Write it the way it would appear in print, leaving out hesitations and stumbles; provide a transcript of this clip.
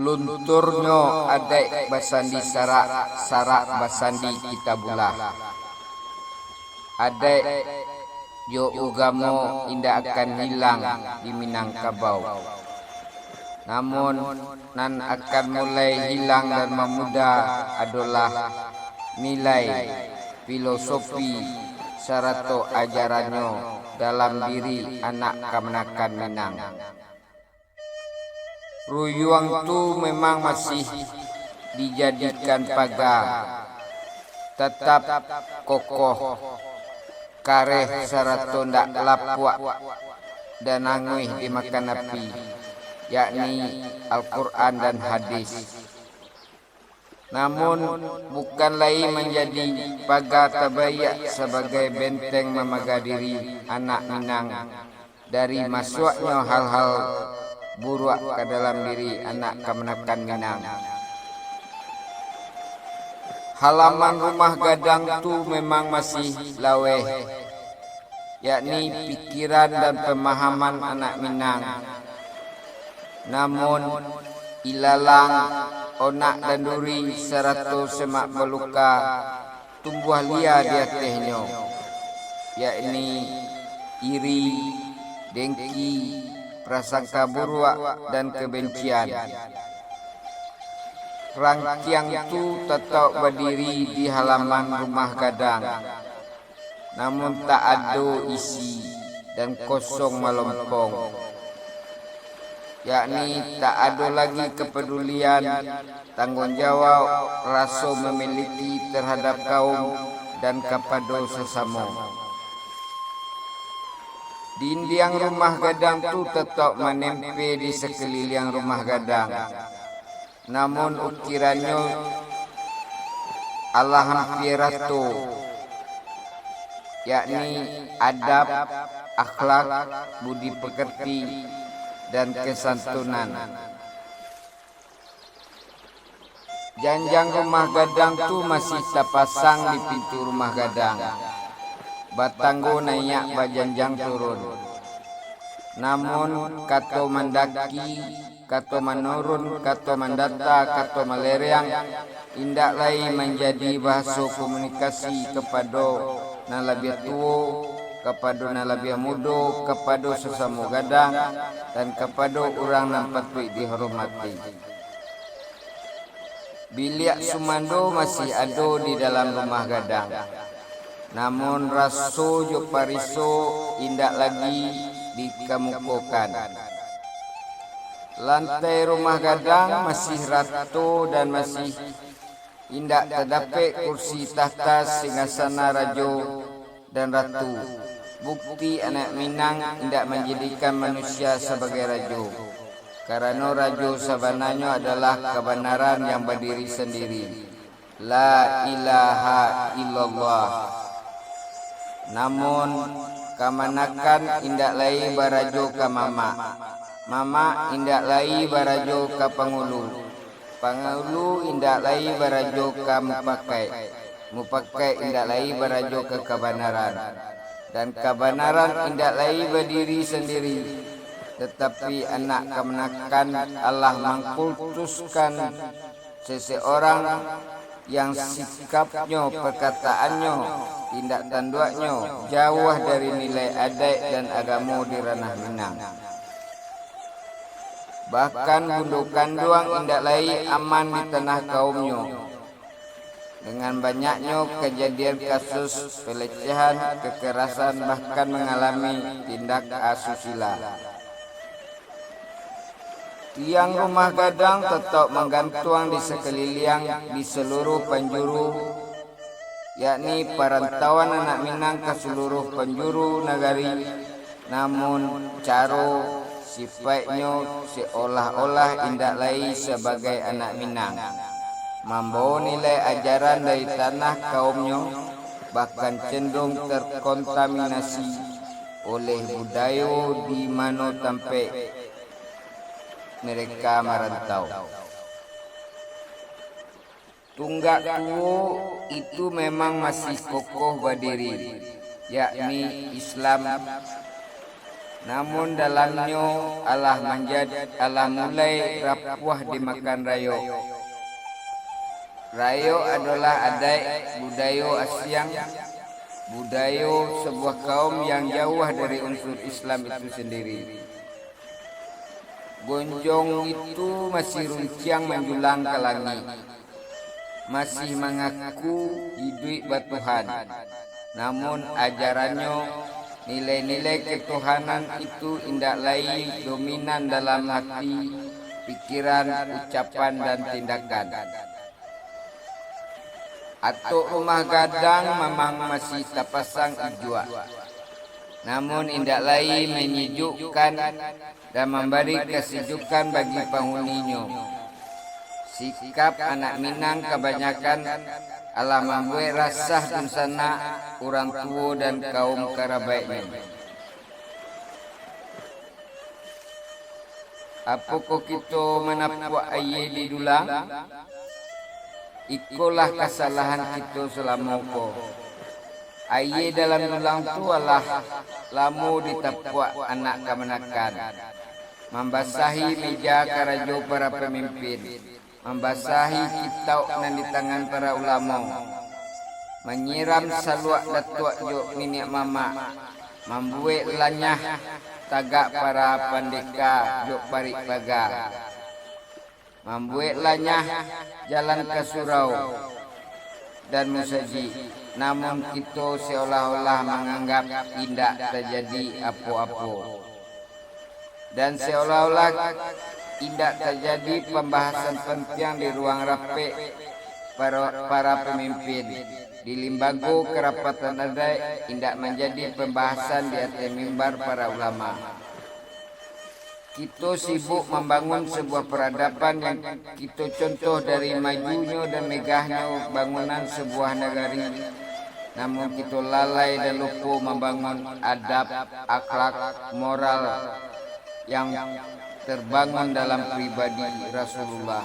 Lunturnyo adek basandi sarak basandi kitabullah. Adek yo ugamo indah akan hilang di Minangkabau. Namun nan akan mulai hilang dan memuda adalah nilai filosofi sarato ajarannya dalam diri anak kemenakan Minang. Ruyuang tu memang masih dijadikan pagar, tetap kokoh, kareh sarato ndak lapuak dan anguih dimakan api, yakni Al-Quran dan hadis. Namun bukan lain menjadi pagar tabayak sebagai benteng memaga diri anak Minang dari masuknya hal-hal buruk ke dalam diri anak kemenakan Minang. Halaman rumah gadang tu memang masih laweh, yakni pikiran dan pemahaman anak Minang. Namun ilalang, onak dan duri serato semak beluka tumbuh liar di atasnya, yakni iri, dengki, prasangka buruk dan kebencian. Rangkiang tu tetap berdiri di halaman rumah gadang, namun tak ada isi dan kosong melompong, yakni tak ada lagi kepedulian, tanggung jawab, rasa memiliki terhadap kaum dan kepada sesama. Dinding rumah gadang tu tetap menempel di sekeliling rumah gadang, namun ukirannya Allah hampir ratu, yakni adab, akhlak, budi pekerti, dan kesantunan. Janjang rumah gadang tu masih terpasang di pintu rumah gadang. Batanggo naik bajanjang turun. Namun kato mendaki, kato menurun, kato mendata, kato meleriang indak lain menjadi bahasa komunikasi kepada na lebih tua, kepada na lebih muda, kepada sesama gadang dan kepada orang yang patut dihormati. Bilik sumando masih ada di dalam rumah gadang, namun raso jo pariso indak lagi dikemukakan. Lantai rumah gadang masih rata dan masih indak terdapat kursi tahta singgasana rajo dan ratu. Bukti anak Minang indak menjadikan manusia sebagai rajo, karena rajo sebenarnya adalah kebenaran yang berdiri sendiri. La ilaha illallah. Namun kamanakan indak lain barajo ka mama. Mama indak lain barajo ka pangulu. Pangulu indak lain barajo ka mupakai. Mupakai indak lain barajo ka kebenaran. Dan kebenaran indak lain berdiri sendiri. Tetapi anak kemenakan Allah mengkultuskan seseorang yang sikapnya, perkataannya, tindak tanduknya jauh dari nilai adat dan agama di ranah Minang. Bahkan gundukan doang indak lain aman di tanah kaumnya. Dengan banyaknya kejadian kasus pelecehan, kekerasan, bahkan mengalami tindak asusila. Tiang rumah gadang tetap menggantung di sekeliling di seluruh penjuru, yakni perantauan anak Minang ke seluruh penjuru negari. Namun cara sifatnya seolah-olah indak lain sebagai anak Minang, membawa nilai ajaran dari tanah kaumnya, bahkan cenderung terkontaminasi oleh budaya di mana tempat mereka merantau. Tunggak Kuo itu memang masih kokoh berdiri, yakni Islam namun dalamnya Allah mulai rapuh dimakan rayo. Rayo adalah adai budaya Asyang, budaya sebuah kaum yang jauh dari unsur Islam itu sendiri. Gonjong itu masih runcang menjulang ke langit, masih mengaku hidup bertuhan. Namun ajarannya, nilai-nilai ketuhanan itu indak lain dominan dalam hati, pikiran, ucapan dan tindakan. Atuk rumah gadang memang masih terpasang hijau, namun indak lain menyejukkan dan memberi kesejukan bagi penghuninya. Sikap anak Minang kebanyakan Allah membuat rasa dunsana orang tua dan kaum kerabatnya. Apakah kita menapuk air di dulang? Ikulah kesalahan kita selama ko. Air dalam dulang tu adalah lamu ditapuk anak kemenakan, membasahi meja karajo para pemimpin, membasahi kitab nan di tangan para ulama, menyiram saluak datuk jok nenek mama, membuat lanyah tagak para pandeka jok parik baga, membuat lanyah jalan ke surau dan musaji. Namun kita seolah-olah menganggap tidak terjadi apa-apa, dan seolah-olah tidak terjadi pembahasan penting di ruang rapat para pemimpin. Di limbago kerapatan adai tidak menjadi pembahasan di atas mimbar para ulama. Kita sibuk membangun sebuah peradaban yang kita contoh dari majunya dan megahnya bangunan sebuah negari. Namun kita lalai dan lupa membangun adab, akhlak, moral yang terbangun dalam pribadi Rasulullah.